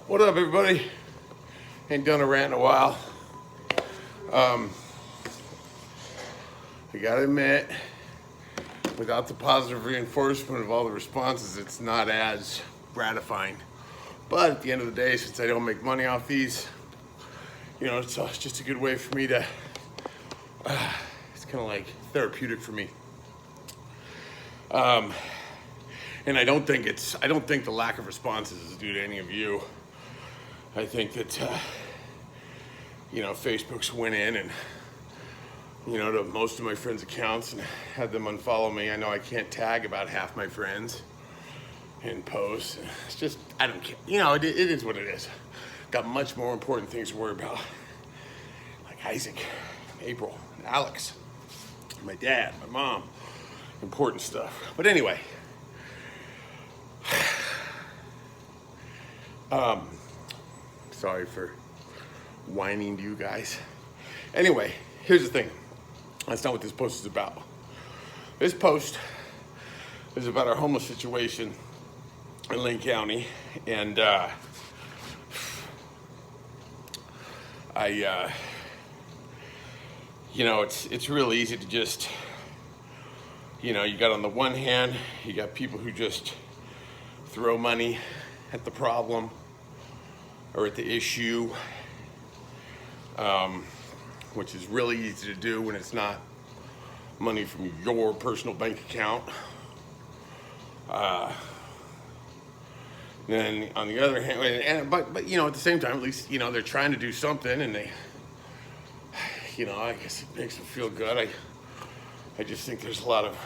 What up, everybody? Ain't done a rant in a while. I gotta admit, without the positive reinforcement of all the responses, it's not as gratifying. But at the end of the day, since I don't make money off these, it's just a good way for me to, it's kind of like therapeutic for me. And I don't think the lack of responses is due to any of you. I think that, Facebook's went in and, to most of my friends' accounts and had them unfollow me. I know I can't tag about half my friends in posts. It's just, I don't care. It is what it is. Got much more important things to worry about. Like Isaac, April, and Alex, my dad, my mom, important stuff. But anyway, sorry for whining to you guys. Anyway, here's the thing. That's not what this post is about. This post is about our homeless situation in Lane County, and it's really easy to just, you got on the one hand, you got people who just throw money at the problem or at the issue, which is really easy to do when it's not money from your personal bank account. Then on the other hand, but at the same time, at least they're trying to do something, and they, I guess it makes them feel good. I just think there's a lot of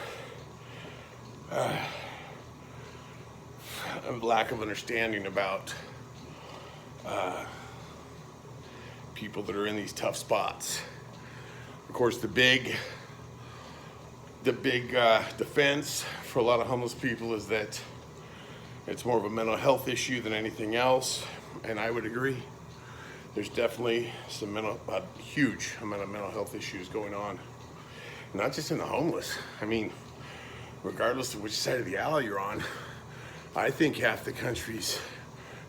lack of understanding about people that are in these tough spots. Of course, the big defense for a lot of homeless people is that it's more of a mental health issue than anything else, and I would agree. There's definitely a huge amount of mental health issues going on, not just in the homeless. I mean, regardless of which side of the aisle you're on, I think half the country's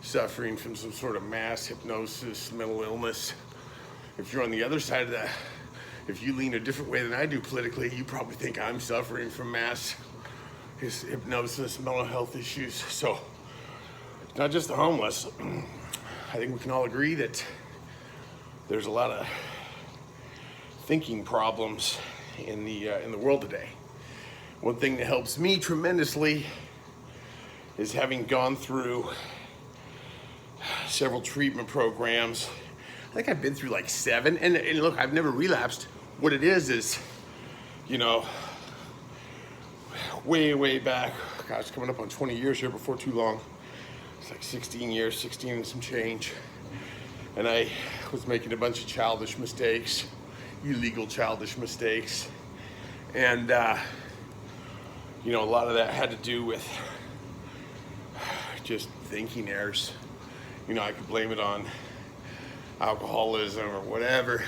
suffering from some sort of mass hypnosis, mental illness. If you're on the other side of that, if you lean a different way than I do politically, you probably think I'm suffering from mass hypnosis, mental health issues. So it's not just the homeless. I think we can all agree that there's a lot of thinking problems in the world today. One thing that helps me tremendously is having gone through several treatment programs. I think I've been through like 7, and look, I've never relapsed. What it is, way back, gosh, coming up on 20 years here before too long. It's like 16 and some change. And I was making a bunch of childish mistakes, illegal childish mistakes. And, a lot of that had to do with just thinking errors. I could blame it on alcoholism or whatever,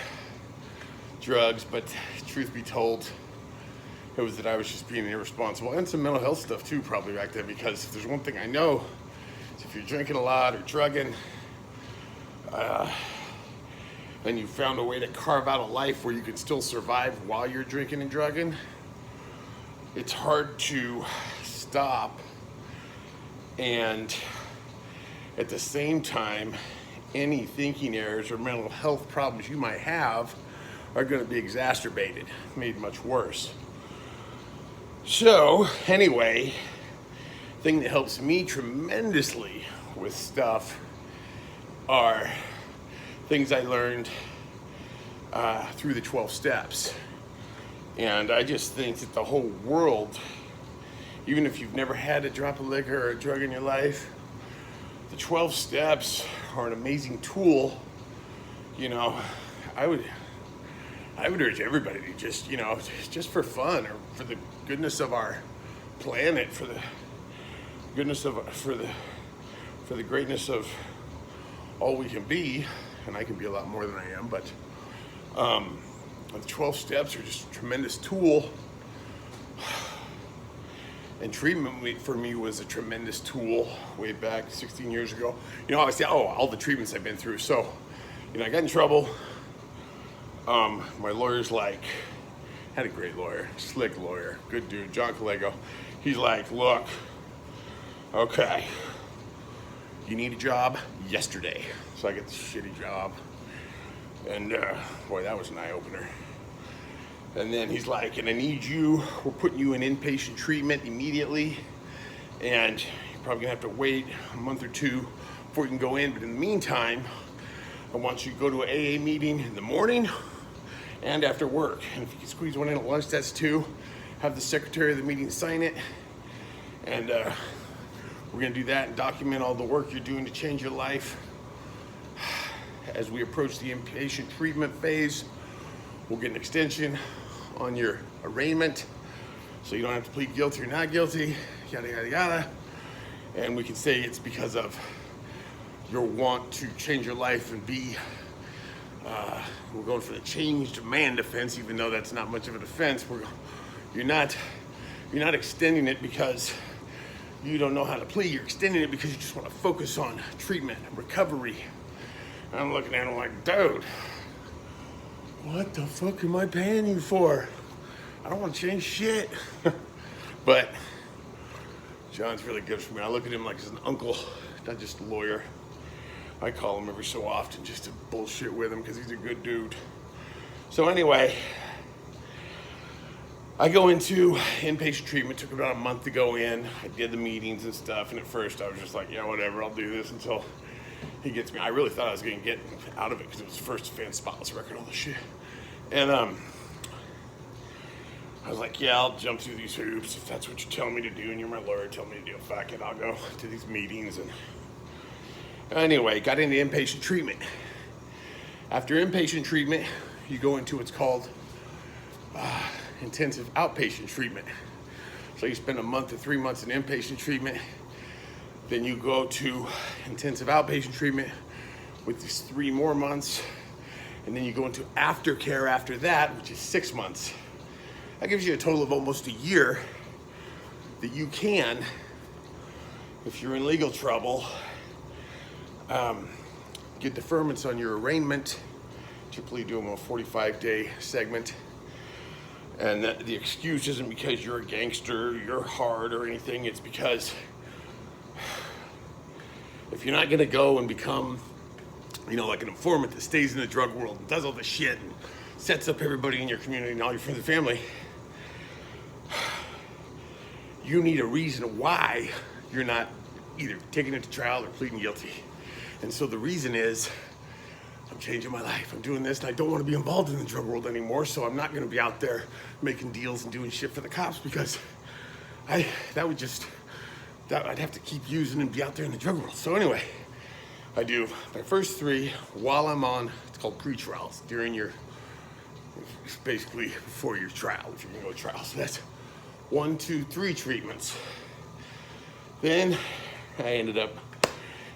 drugs, but truth be told, it was that I was just being irresponsible, and some mental health stuff too, probably back then, because if there's one thing I know, is if you're drinking a lot or drugging, and you found a way to carve out a life where you can still survive while you're drinking and drugging, it's hard to stop. And at the same time, any thinking errors or mental health problems you might have are going to be exacerbated, made much worse. So anyway, thing that helps me tremendously with stuff are things I learned through the 12 steps. And I just think that the whole world, even if you've never had a drop of liquor or a drug in your life, the 12 steps are an amazing tool. I would urge everybody to just for fun or for the goodness of our planet, for the greatness of all we can be, and I can be a lot more than I am, but the 12 steps are just a tremendous tool. And treatment for me was a tremendous tool way back 16 years ago. You know, I say, oh, all the treatments I've been through. So, you know, I got in trouble. My lawyer's like, had a great lawyer, slick lawyer, good dude, John Collego. He's like, look, okay, you need a job yesterday. So I get this shitty job. And boy, that was an eye-opener. And then he's like, and I need you, we're putting you in inpatient treatment immediately. And you're probably gonna have to wait a month or two before you can go in. But in the meantime, I want you to go to an AA meeting in the morning and after work. And if you can squeeze one in at lunch, that's two. Have the secretary of the meeting sign it. And we're gonna do that and document all the work you're doing to change your life. As we approach the inpatient treatment phase, we'll get an extension on your arraignment, so you don't have to plead guilty or not guilty, yada, yada, yada. And we can say it's because of your want to change your life and be, we're going for the changed man defense, even though that's not much of a defense. You're not extending it because you don't know how to plead. You're extending it because you just want to focus on treatment and recovery. And I'm looking at him like, dude, what the fuck am I paying you for? I don't want to change shit. But John's really good for me. I look at him like he's an uncle, not just a lawyer. I call him every so often just to bullshit with him because he's a good dude. So anyway, I go into inpatient treatment. Took about a month to go in. I did the meetings and stuff. And at first I was just like, yeah, whatever, I'll do this until he gets me. I really thought I was going to get out of it because it was first offense, spotless record, all this shit. And I was like, yeah, I'll jump through these hoops if that's what you're telling me to do, and you're my lawyer, tell me to do it. Fuck it, I'll go to these meetings. And anyway, got into inpatient treatment. After inpatient treatment, you go into what's called intensive outpatient treatment. So you spend a month to 3 months in inpatient treatment. Then you go to intensive outpatient treatment with these 3 more months. And then you go into aftercare after that, which is 6 months. That gives you a total of almost a year that you can, if you're in legal trouble, get deferments on your arraignment. Typically do them a 45-day segment. And the excuse isn't because you're a gangster, you're hard or anything. It's because if you're not gonna go and become, you know, like an informant that stays in the drug world and does all this shit and sets up everybody in your community and all your friends and family, you need a reason why you're not either taking it to trial or pleading guilty. And so the reason is, I'm changing my life, I'm doing this, and I don't want to be involved in the drug world anymore, so I'm not going to be out there making deals and doing shit for the cops because I'd have to keep using and be out there in the drug world. So anyway, I do my first 3 while I'm on, it's called pre-trials, during your, it's basically before your trial, if you're going to go to trial. So that's 1, 2, 3 treatments. Then I ended up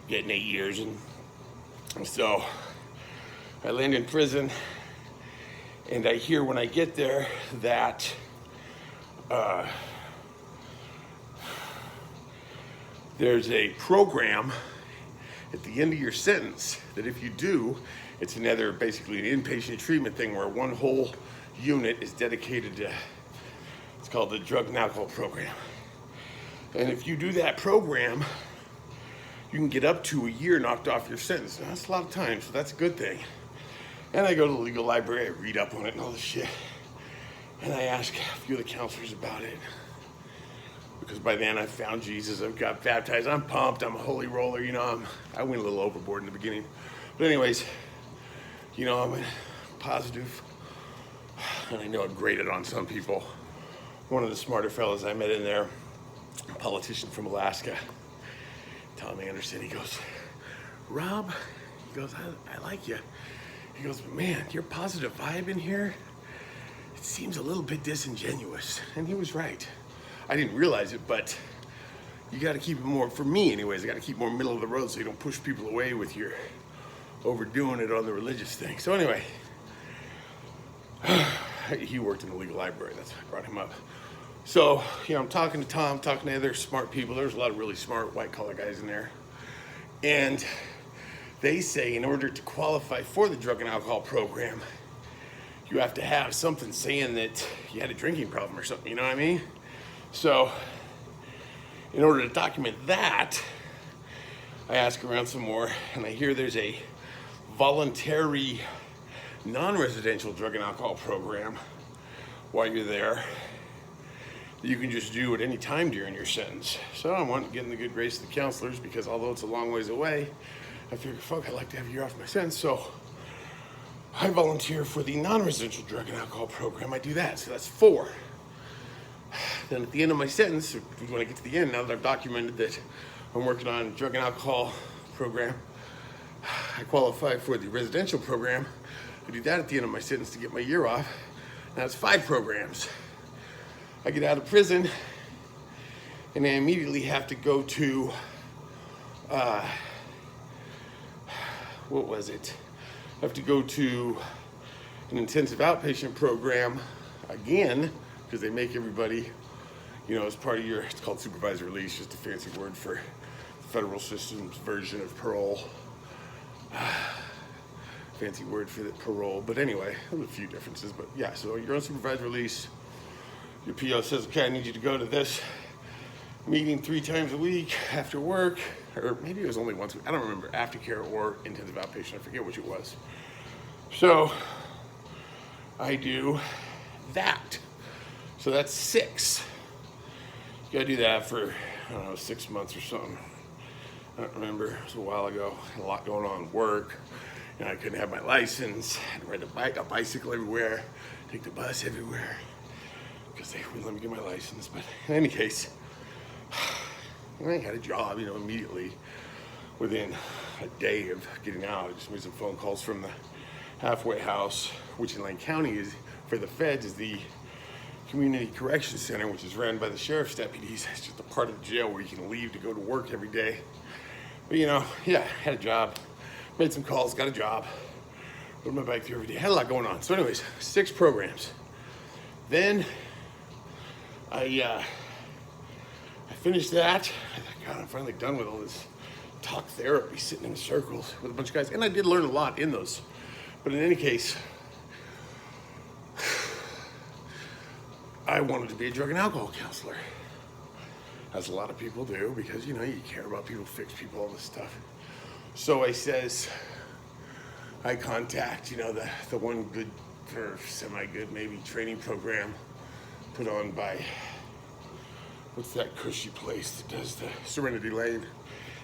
getting 8 years, and so I land in prison, and I hear when I get there that there's a program at the end of your sentence that if you do, it's another basically an inpatient treatment thing where one whole unit is dedicated to, it's called the drug and alcohol program. And if you do that program, you can get up to a year knocked off your sentence. Now, that's a lot of time, so that's a good thing. And I go to the legal library, I read up on it and all this shit. And I ask a few of the counselors about it. Because by then I found Jesus, I've got baptized, I'm pumped, I'm a holy roller, you know, I went a little overboard in the beginning. But anyways, you know, I'm positive, and I know I've graded on some people. One of the smarter fellows I met in there, a politician from Alaska, Tom Anderson, he goes, Rob, he goes, I like you. He goes, but man, your positive vibe in here, it seems a little bit disingenuous. And he was right. I didn't realize it, but you got to keep it more, for me anyways, I got to keep more middle of the road so you don't push people away with your overdoing it on the religious thing. So anyway, he worked in the legal library, that's why I brought him up. So, I'm talking to Tom, talking to other smart people. There's a lot of really smart white collar guys in there. And they say in order to qualify for the drug and alcohol program, you have to have something saying that you had a drinking problem or something, you know what I mean? So, in order to document that, I ask around some more, and I hear there's a voluntary non-residential drug and alcohol program while you're there. You can just do at any time during your sentence. So I want to get in the good grace of the counselors because although it's a long ways away, I figure, fuck, I'd like to have a year off my sentence. So I volunteer for the non-residential drug and alcohol program. I do that, so that's 4. Then at the end of my sentence, when I get to the end, now that I've documented that I'm working on a drug and alcohol program, I qualify for the residential program. I do that at the end of my sentence to get my year off. Now it's 5 programs. I get out of prison and I immediately have to go to, what was it? I have to go to an intensive outpatient program again, because they make everybody, as part of your, it's called supervised release, just a fancy word for the federal system's version of parole. Fancy word for the parole, but anyway, there's a few differences, but yeah, so you're on supervised release. Your PO says, okay, I need you to go to this meeting 3 times a week after work, or maybe it was only once a week, I don't remember, aftercare or intensive outpatient, I forget which it was. So I do that. So that's 6. You gotta do that for, 6 months or something. I don't remember, it was a while ago, had a lot going on, work, I couldn't have my license, had to ride a bicycle everywhere, take the bus everywhere, because they wouldn't let me get my license. But in any case, I had a job, immediately within a day of getting out. I just made some phone calls from the halfway house, which in Lane County is, for the feds, is the Community Correction Center, which is run by the sheriff's deputies. It's just a part of the jail where you can leave to go to work every day. But had a job, made some calls, got a job, rode my bike through every day, had a lot going on. So anyways, 6 programs. Then I finished that. God, I'm finally done with all this talk therapy, sitting in circles with a bunch of guys. And I did learn a lot in those. But in any case, I wanted to be a drug and alcohol counselor. As a lot of people do, because, you care about people, fix people, all this stuff. So I contact, the one good or semi-good maybe training program put on by, what's that cushy place that does the Serenity Lane?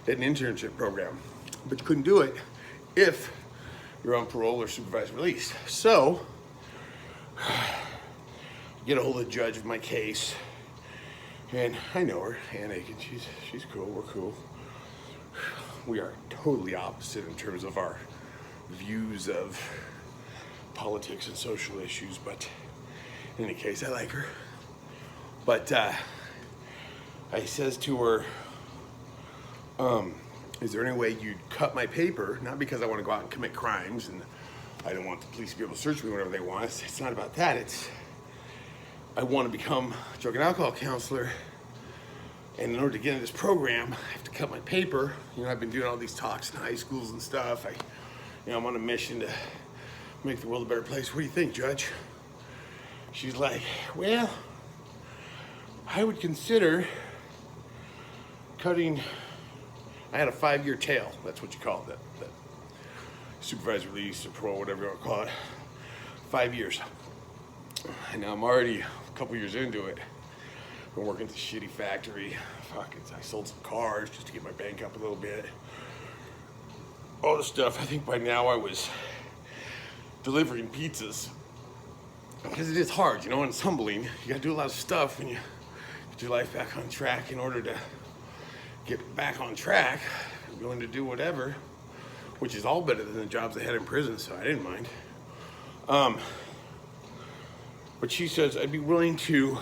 They had an internship program, but you couldn't do it if you're on parole or supervised release. So, get a hold of the judge of my case, and I know her, Ann Aiken, she's cool, we're cool. We are totally opposite in terms of our views of politics and social issues, but in any case, I like her. But I says to her, is there any way you'd cut my paper? Not because I want to go out and commit crimes and I don't want the police to be able to search me whenever they want. It's not about that. I want to become a drug and alcohol counselor. And in order to get into this program, I have to cut my paper. I've been doing all these talks in high schools and stuff. I'm on a mission to make the world a better place. What do you think, Judge? She's like, well, I would consider cutting. I had a 5-year tail. That's what you call it, that supervised release or parole, whatever you want to call it. 5 years. And now I'm already a couple years into it. Been working at the shitty factory. I sold some cars just to get my bank up a little bit. All this stuff. I think by now I was delivering pizzas. Because it is hard, and it's humbling. You gotta do a lot of stuff when you get your life back on track. In order to get back on track, I'm willing to do whatever, which is all better than the jobs I had in prison, so I didn't mind. But she says, I'd be willing to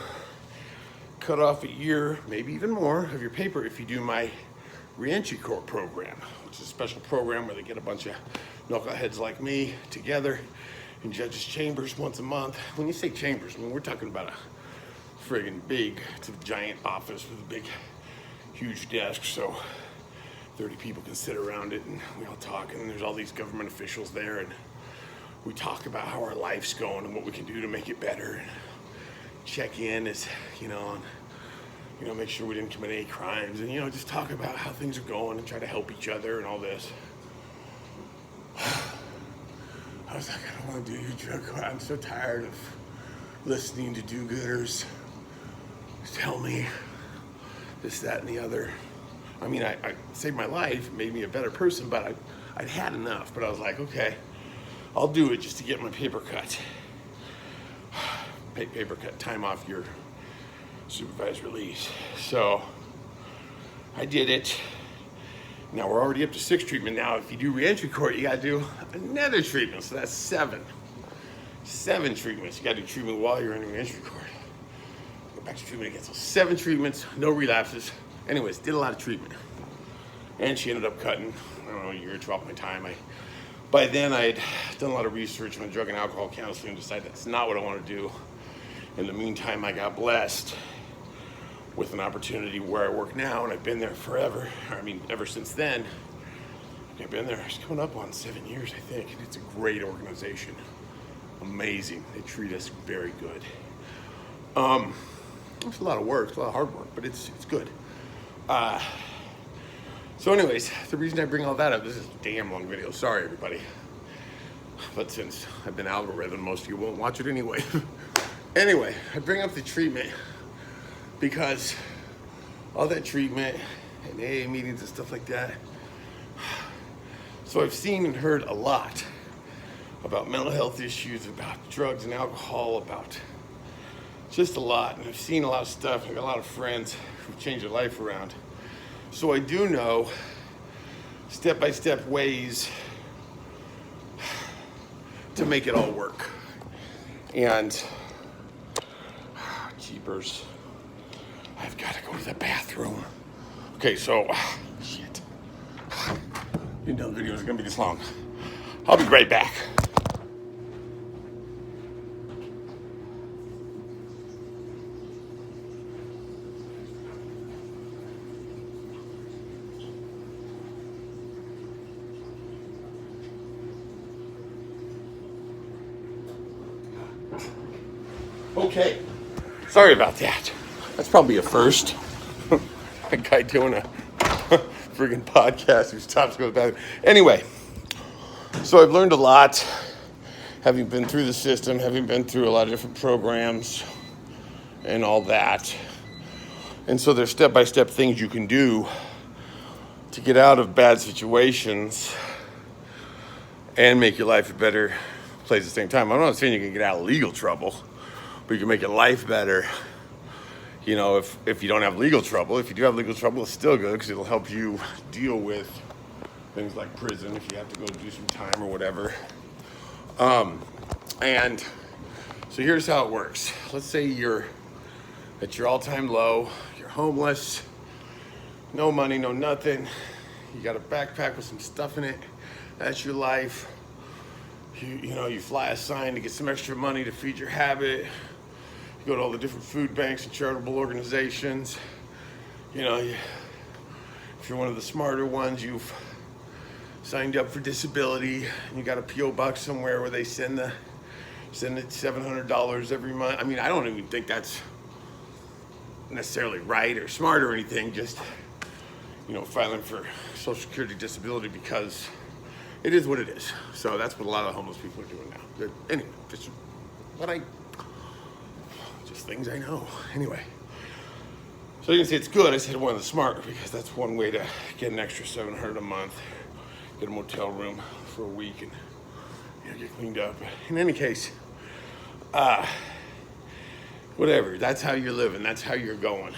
cut off a year, maybe even more, of your paper if you do my reentry court program, which is a special program where they get a bunch of knuckleheads like me together in judges' chambers once a month. When you say chambers, we're talking about a friggin' big. It's a giant office with a big, huge desk, so 30 people can sit around it, and we all talk, and there's all these government officials there, and we talk about how our life's going and what we can do to make it better, and check in as, and, make sure we didn't commit any crimes, and, just talk about how things are going and try to help each other and all this. I was like, I don't want to do your drug. I'm so tired of listening to do-gooders tell me this, that, and the other. I mean, I saved my life, made me a better person, but I'd had enough. But I was like, okay, I'll do it just to get my paper cut. Paper cut, time off your supervised release. So I did it. Now we're already up to 6 treatment. Now, if you do reentry court, you gotta do another treatment. So that's 7. 7 treatments. You gotta do treatment while you're in reentry court. Go back to treatment again. So 7 treatments, no relapses. Anyways, did a lot of treatment. And she ended up cutting, I don't know, a year or 2 off my time. By then, I had done a lot of research on drug and alcohol counseling and decided that's not what I want to do. In the meantime, I got blessed with an opportunity where I work now, and I've been there forever. I mean, ever since then. I've been there, it's coming up on 7 years, I think. And it's a great organization. Amazing. They treat us very good. It's a lot of work, it's a lot of hard work, but it's good. So anyways, the reason I bring all that up, this is a damn long video, sorry everybody. But since I've been algorithm, most of you won't watch it anyway. Anyway, I bring up the treatment because all that treatment and AA meetings and stuff like that. So I've seen and heard a lot about mental health issues, about drugs and alcohol, about just a lot. And I've seen a lot of stuff. I've got a lot of friends who've changed their life around. So I do know step-by-step ways to make it all work. And jeepers, I've got to go to the bathroom. Okay, so shit. You know the video is gonna be this long. I'll be right back. Okay, sorry about that. That's probably a first. A guy doing a friggin' podcast who stops to go to the bathroom. Anyway, so I've learned a lot, having been through the system, having been through a lot of different programs and all that. And so there's step-by-step things you can do to get out of bad situations and make your life a better place at the same time. I'm not saying you can get out of legal trouble, but you can make your life better. If you don't have legal trouble. If you do have legal trouble, it's still good because it'll help you deal with things like prison if you have to go do some time or whatever. And so here's how it works. Let's say you're at your all-time low, you're homeless, no money, no nothing. You got a backpack with some stuff in it. That's your life. You fly a sign to get some extra money to feed your habit. You go to all the different food banks and charitable organizations. If you're one of the smarter ones, you've signed up for disability, and you got a P.O. box somewhere where they send it $700 every month. I mean, I don't even think that's necessarily right or smart or anything, just, filing for Social Security disability because it is what it is. So that's what a lot of homeless people are doing now. Anyway, just things I know. Anyway, so you can say it's good. I said one of the smart because that's one way to get an extra $700 a month, get a motel room for a week, and get cleaned up. In any case, whatever. That's how you're living. That's how you're going.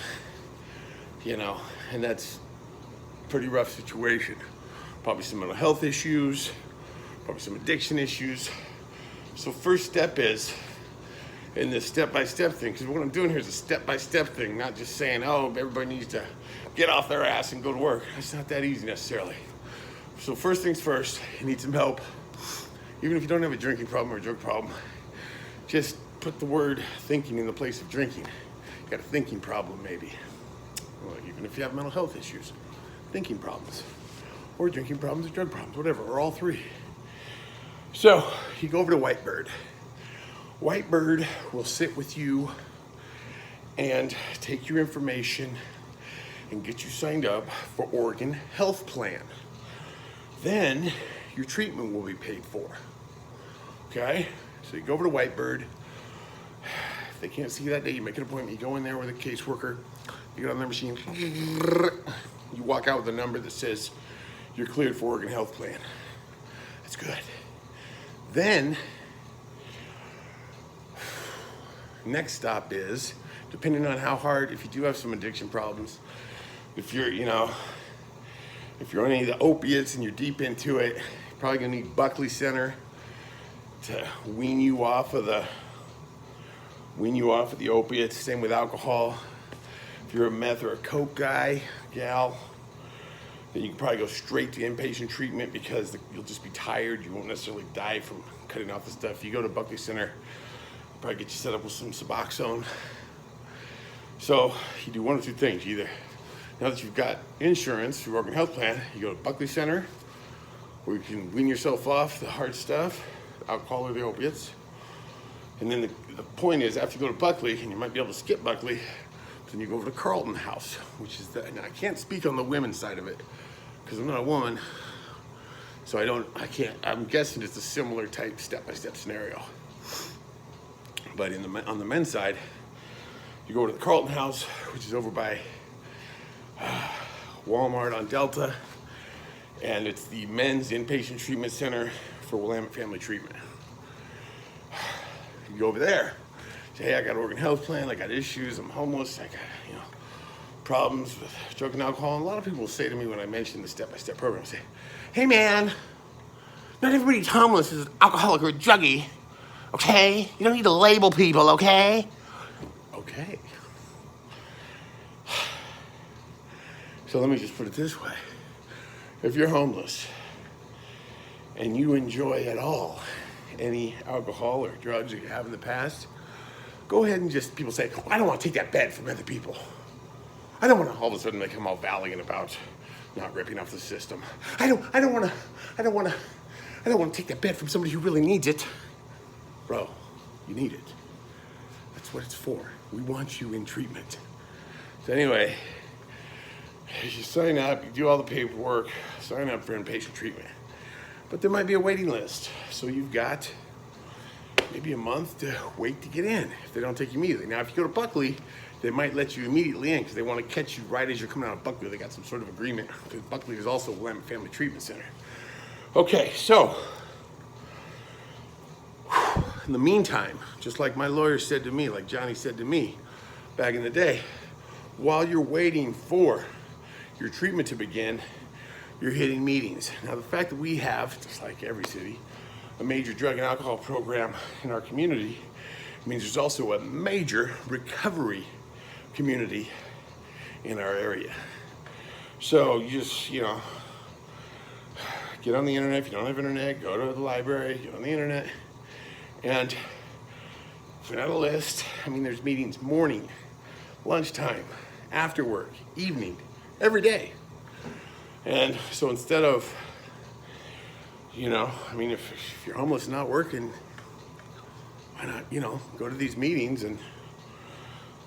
And that's a pretty rough situation. Probably some mental health issues, probably some addiction issues. So first step is in this step-by-step thing, because what I'm doing here is a step-by-step thing, not just saying, oh, everybody needs to get off their ass and go to work. It's not that easy necessarily. So first things first, you need some help. Even if you don't have a drinking problem or a drug problem, just put the word thinking in the place of drinking. got a thinking problem maybe. Well, even if you have mental health issues, thinking problems, or drinking problems, or drug problems, whatever, or all three. So you go over to Whitebird. Whitebird will sit with you and take your information and get you signed up for Oregon Health Plan. Then your treatment will be paid for. Okay? So you go over to Whitebird. If they can't see you that day, you make an appointment. You go in there with a caseworker. You get on their machine. You walk out with a number that says you're cleared for Oregon Health Plan. That's good. Then, next stop is, depending on how hard, if you do have some addiction problems, if you're, if you're on any of the opiates and you're deep into it, you're probably gonna need Buckley Center to wean you off of the opiates. Same with alcohol. If you're a meth or a coke guy, gal, then you can probably go straight to inpatient treatment because you'll just be tired. You won't necessarily die from cutting off the stuff. If you go to Buckley Center, probably get you set up with some Suboxone. So you do one of two things. Either, now that you've got insurance through Oregon Health Plan, you go to Buckley Center, where you can wean yourself off the hard stuff, alcohol or the opiates. And then the point is, after you go to Buckley, and you might be able to skip Buckley, then you go over to Carlton House, which is now I can't speak on the women's side of it, because I'm not a woman, so I can't, I'm guessing it's a similar type step-by-step scenario. But on the men's side, you go to the Carlton House, which is over by Walmart on Delta, and it's the men's inpatient treatment center for Willamette Family Treatment. You go over there, say, hey, I got Oregon Health Plan, I got issues, I'm homeless, I got, problems with drug and alcohol. And a lot of people will say to me when I mention the step-by-step program, say, hey man, not everybody's homeless is an alcoholic or a druggie, okay? You don't need to label people, okay? Okay. So let me just put it this way. If you're homeless and you enjoy at all any alcohol or drugs that you have in the past, go ahead and people say, I don't want to take that bed from other people. I don't want to all of a sudden they come all valiant about not ripping off the system. I don't want to take that bed from somebody who really needs it. Bro, you need it. That's what it's for. We want you in treatment. So anyway, you sign up, you do all the paperwork, sign up for inpatient treatment. But there might be a waiting list. So you've got maybe a month to wait to get in if they don't take you immediately. Now, if you go to Buckley, they might let you immediately in because they want to catch you right as you're coming out of Buckley. They got some sort of agreement because Buckley is also Willamette Family Treatment Center. Okay, so in the meantime, just like my lawyer said to me, like Johnny said to me back in the day, while you're waiting for your treatment to begin, you're hitting meetings. Now, the fact that we have, just like every city, a major drug and alcohol program in our community means there's also a major recovery community in our area. So you just, get on the internet. If you don't have internet, go to the library, get on the internet, and fill out a list. There's meetings morning, lunchtime, after work, evening, every day. And so instead of, if you're homeless and not working, why not, go to these meetings and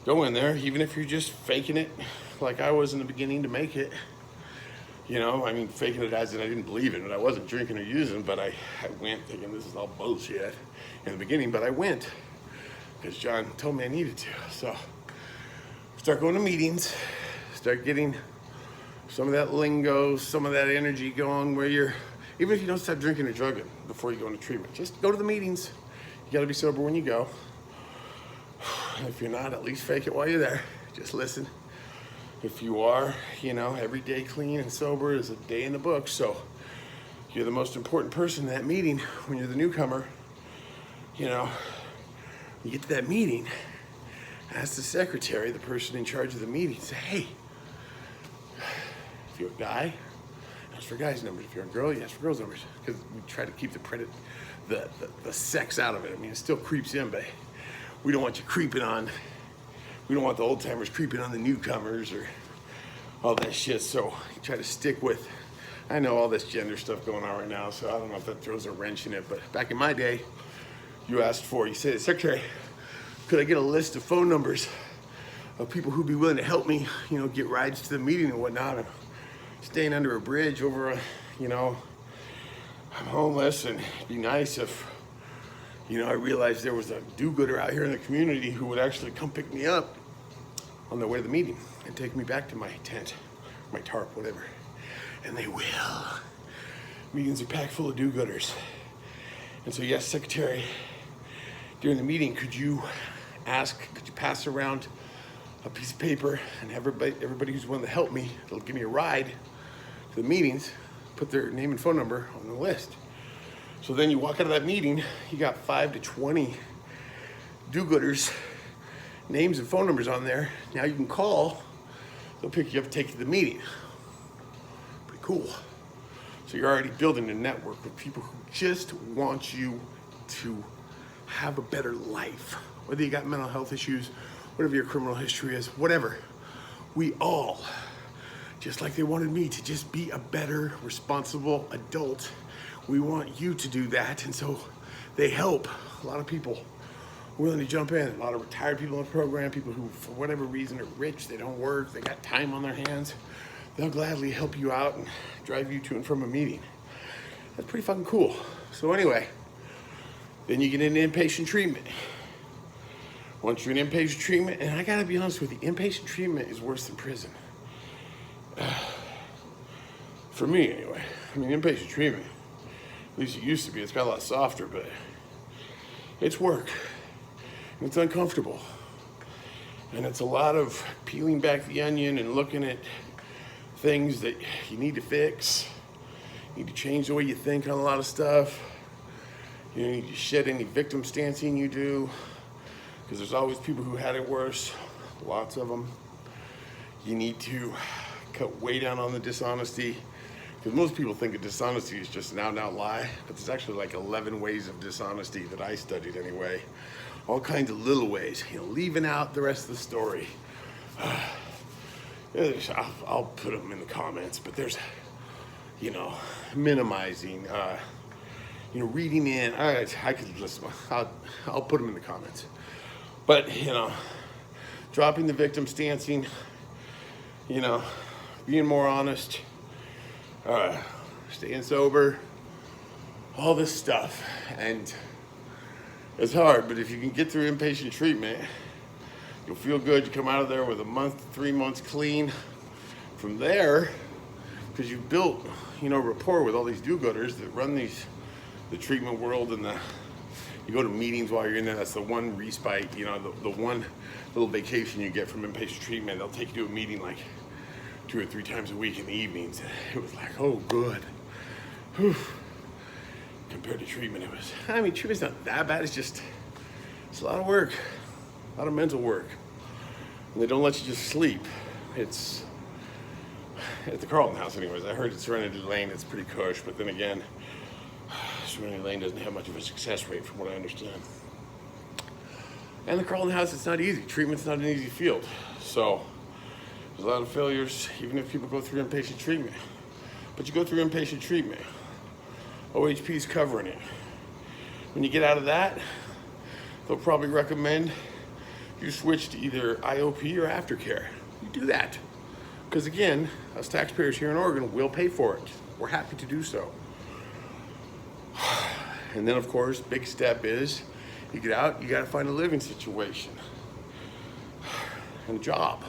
go in there, even if you're just faking it like I was in the beginning to make it. Faking it as in I didn't believe in it. I wasn't drinking or using, but I went thinking this is all bullshit in the beginning, but I went because John told me I needed to. So start going to meetings, start getting some of that lingo, some of that energy going where even if you don't stop drinking or drugging before you go into treatment, just go to the meetings. You gotta be sober when you go. If you're not, at least fake it while you're there. Just listen. If you are, every day clean and sober is a day in the book. So you're the most important person in that meeting when you're the newcomer. You get to that meeting, ask the secretary, the person in charge of the meeting, say, hey, if you're a guy, ask for guys' numbers. If you're a girl, you ask for girls' numbers. Because we try to keep the sex out of it. It still creeps in, but we don't want you creeping on we don't want the old timers creeping on the newcomers or all that shit. So you try to stick with, I know all this gender stuff going on right now, so I don't know if that throws a wrench in it, but back in my day, you said, Secretary, could I get a list of phone numbers of people who'd be willing to help me, get rides to the meeting and whatnot. I'm staying under a bridge over I'm homeless, and it'd be nice if, I realized there was a do-gooder out here in the community who would actually come pick me up on their way to the meeting and take me back to my tent, my tarp, whatever. And they will. Meetings are packed full of do-gooders. And so, yes, Secretary, during the meeting, could you pass around a piece of paper, and everybody who's willing to help me, that'll give me a ride to the meetings, put their name and phone number on the list. So then you walk out of that meeting, you got 5 to 20 do-gooders, names and phone numbers on there. Now you can call, they'll pick you up and take you to the meeting. Pretty cool. So you're already building a network with people who just want you to have a better life. Whether you got mental health issues, whatever your criminal history is, whatever. We all, just like they wanted me to just be a better, responsible adult, we want you to do that. And so they help a lot of people willing to jump in. A lot of retired people in the program, people who, for whatever reason, are rich, they don't work, they got time on their hands. They'll gladly help you out and drive you to and from a meeting. That's pretty fucking cool. So anyway, then you get into inpatient treatment. Once you're in inpatient treatment, and I gotta be honest with you, inpatient treatment is worse than prison. For me, anyway. I mean, inpatient treatment, at least it used to be, it's got a lot softer, but it's work. And it's uncomfortable. And it's a lot of peeling back the onion and looking at things that you need to fix. You need to change the way you think on a lot of stuff. You need to shed any victim stancing you do, because there's always people who had it worse, lots of them. You need to cut way down on the dishonesty, because most people think that dishonesty is just an out-and-out lie, but there's actually like 11 ways of dishonesty that I studied anyway. All kinds of little ways, leaving out the rest of the story. I'll put them in the comments, but there's, minimizing, reading in. I could listen. I'll put them in the comments. But, dropping the victim stancing, being more honest, staying sober, all this stuff. And it's hard, but if you can get through inpatient treatment, you'll feel good. You come out of there with a month, 3 months clean. From there, because you've built, rapport with all these do-gooders that run the treatment world, and you go to meetings while you're in there. That's the one respite, the one little vacation you get from inpatient treatment. They'll take you to a meeting like 2 or 3 times a week in the evenings. It was like, oh, good. Whew. Compared to treatment, treatment's not that bad. It's a lot of work, a lot of mental work. And they don't let you just sleep. It's at the Carlton House anyways. I heard at Serenity Lane it's pretty cush, but then again, Serenity Lane doesn't have much of a success rate from what I understand. And the Carlton House, it's not easy. Treatment's not an easy field. So there's a lot of failures, even if people go through inpatient treatment. But you go through inpatient treatment, OHP's covering it. When you get out of that, they'll probably recommend you switch to either IOP or aftercare. You do that. Because again, us taxpayers here in Oregon will pay for it. We're happy to do so. And then of course, big step is, you get out, you gotta find a living situation and a job.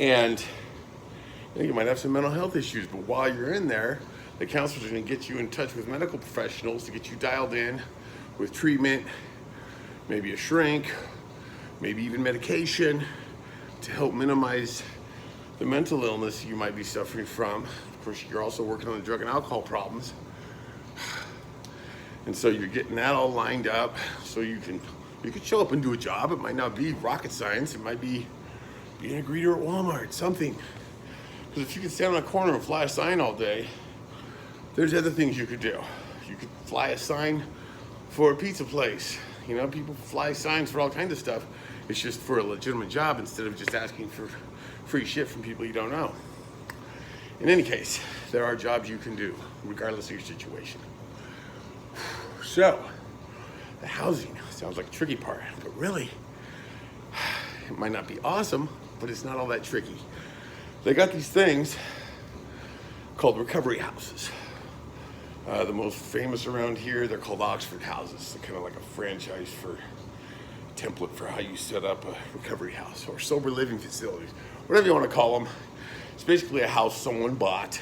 And you might have some mental health issues, but while you're in there, the counselors are gonna get you in touch with medical professionals to get you dialed in with treatment, maybe a shrink, maybe even medication to help minimize the mental illness you might be suffering from. Of course, you're also working on the drug and alcohol problems. And so you're getting that all lined up so you can show up and do a job. It might not be rocket science. It might be being a greeter at Walmart, something. Because if you can stand on a corner and fly a sign all day, there's other things you could do. You could fly a sign for a pizza place. People fly signs for all kinds of stuff. It's just for a legitimate job instead of just asking for free shit from people you don't know. In any case, there are jobs you can do regardless of your situation. So, the housing sounds like a tricky part, but really, it might not be awesome, but it's not all that tricky. They got these things called recovery houses. The most famous around here, they're called Oxford houses. They're kind of like a franchise for template for how you set up a recovery house or sober living facilities, whatever you want to call them. It's basically a house someone bought.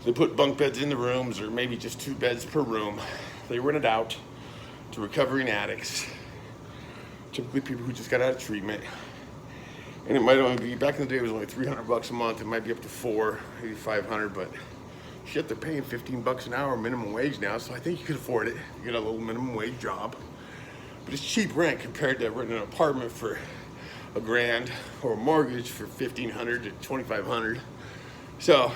They put bunk beds in the rooms, or maybe just 2 beds per room. They rent it out to recovering addicts, typically people who just got out of treatment. And it might only be, back in the day it was only $300 a month. It might be up to $400, maybe $500, but shit, they're paying $15 an hour minimum wage now, so I think you can afford it. You get a little minimum wage job. But it's cheap rent compared to renting an apartment for $1,000 or a mortgage for $1,500 to $2,500. So,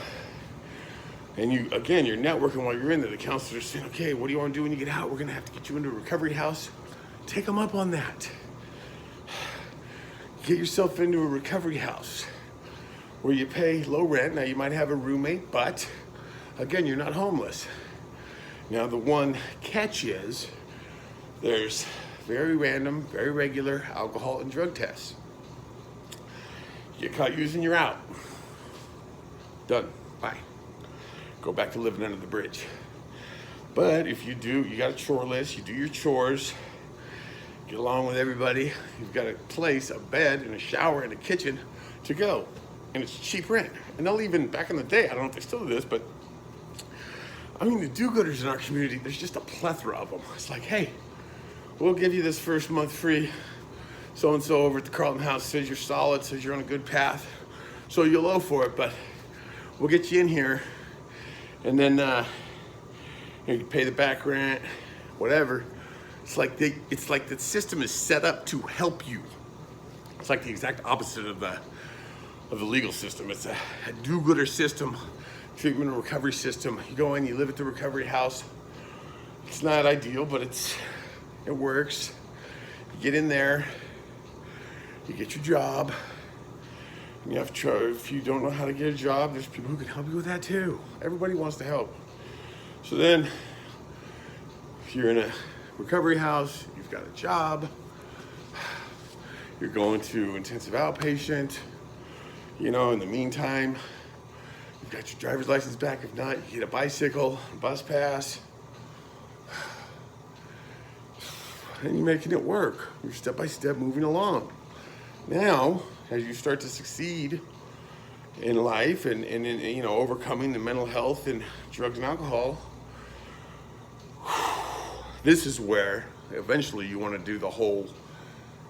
and you're networking while you're in there. The counselor's saying, okay, what do you want to do when you get out? We're going to have to get you into a recovery house. Take them up on that. Get yourself into a recovery house where you pay low rent. Now, you might have a roommate, but again, you're not homeless. Now, the one catch is there's very random, very regular alcohol and drug tests. You get caught using, you're out. Done. Bye. Go back to living under the bridge. But if you do, you got a chore list, you do your chores, get along with everybody, you've got a place, a bed, and a shower, and a kitchen to go. And it's cheap rent. And they'll even, back in the day, I don't know if they still do this, but I mean, the do-gooders in our community, there's just a plethora of them. It's like, hey, we'll give you this first month free. So-and-so over at the Carlton House says you're solid, says you're on a good path. So you'll owe for it, but we'll get you in here. And then you pay the back rent, whatever. It's like the system is set up to help you. It's like the exact opposite of the legal system. It's a do-gooder system, treatment and recovery system. You go in, you live at the recovery house. It's not ideal, but it works. You get in there, you get your job. And you have to, if you don't know how to get a job, there's people who can help you with that too. Everybody wants to help. So then, if you're in a recovery house, you've got a job, you're going to intensive outpatient, in the meantime, you've got your driver's license back. If not, you get a bicycle, a bus pass, and you're making it work. You're step by step moving along. Now, as you start to succeed in life and in overcoming the mental health and drugs and alcohol, this is where eventually you want to do the whole,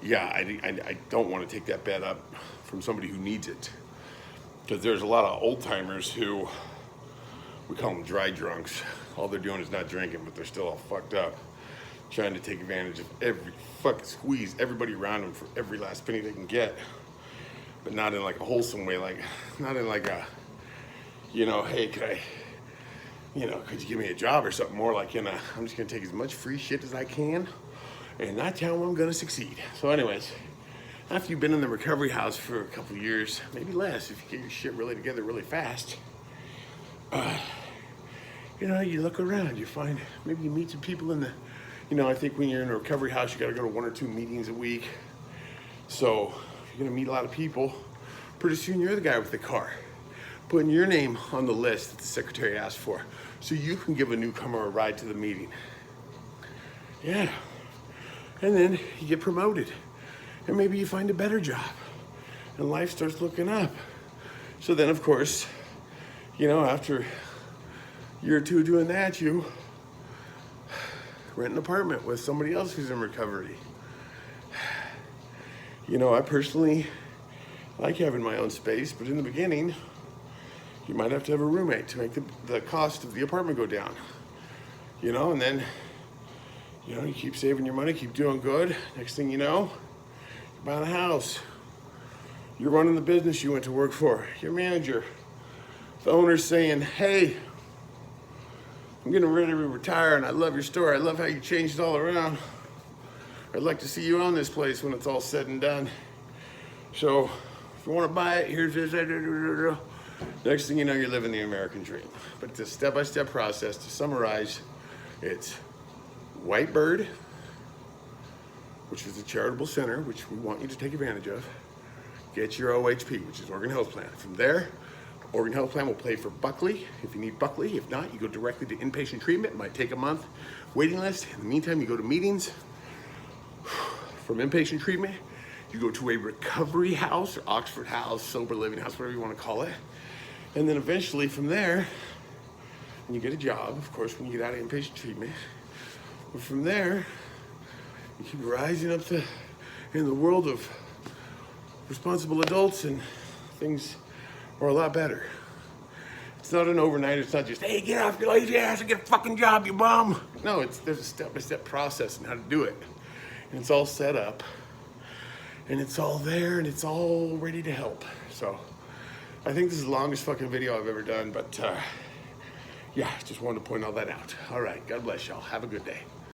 I don't want to take that bed up from somebody who needs it. Because there's a lot of old timers who, we call them dry drunks. All they're doing is not drinking, but they're still all fucked up, trying to take advantage of squeeze everybody around them for every last penny they can get. But not in like a wholesome way, not in like a, hey, could you give me a job or something? More like I'm just gonna take as much free shit as I can, and that's how I'm gonna succeed. So anyways, after you've been in the recovery house for a couple of years, maybe less if you get your shit really together really fast, you look around, you find, maybe you meet some people in the, I think when you're in a recovery house, you gotta go to 1 or 2 meetings a week. So you're gonna meet a lot of people. Pretty soon you're the guy with the car, putting your name on the list that the secretary asked for, so you can give a newcomer a ride to the meeting. Yeah, and then you get promoted, and maybe you find a better job, and life starts looking up. So then, of course, after a year or two doing that, you rent an apartment with somebody else who's in recovery. I personally like having my own space, but in the beginning, you might have to have a roommate to make the cost of the apartment go down. And then, you keep saving your money, keep doing good. Next thing you know, you're buying a house. You're running the business you went to work for. Your manager, the owner's saying, hey, I'm getting ready to retire and I love your store. I love how you changed it all around. I'd like to see you own this place when it's all said and done. So if you want to buy it, here's this. Next thing you know, you're living the American dream. But it's a step-by-step process. To summarize, it's Whitebird, which is a charitable center, which we want you to take advantage of. Get your OHP, which is Oregon Health Plan. From there, Oregon Health Plan will pay for Buckley if you need Buckley. If not, you go directly to inpatient treatment. It might take a month waiting list. In the meantime, you go to meetings. From inpatient treatment, you go to a recovery house or Oxford house, sober living house, whatever you want to call it. And then eventually from there, when you get a job, of course, when you get out of inpatient treatment, but from there, you keep rising up in the world of responsible adults, and things are a lot better. It's not an overnight. It's not just, hey, get off your lazy ass and get a fucking job, you bum. No, there's a step-by-step process in how to do it. And it's all set up, and it's all there, and it's all ready to help. So I think this is the longest fucking video I've ever done, but yeah, just wanted to point all that out. All right, God bless y'all. Have a good day.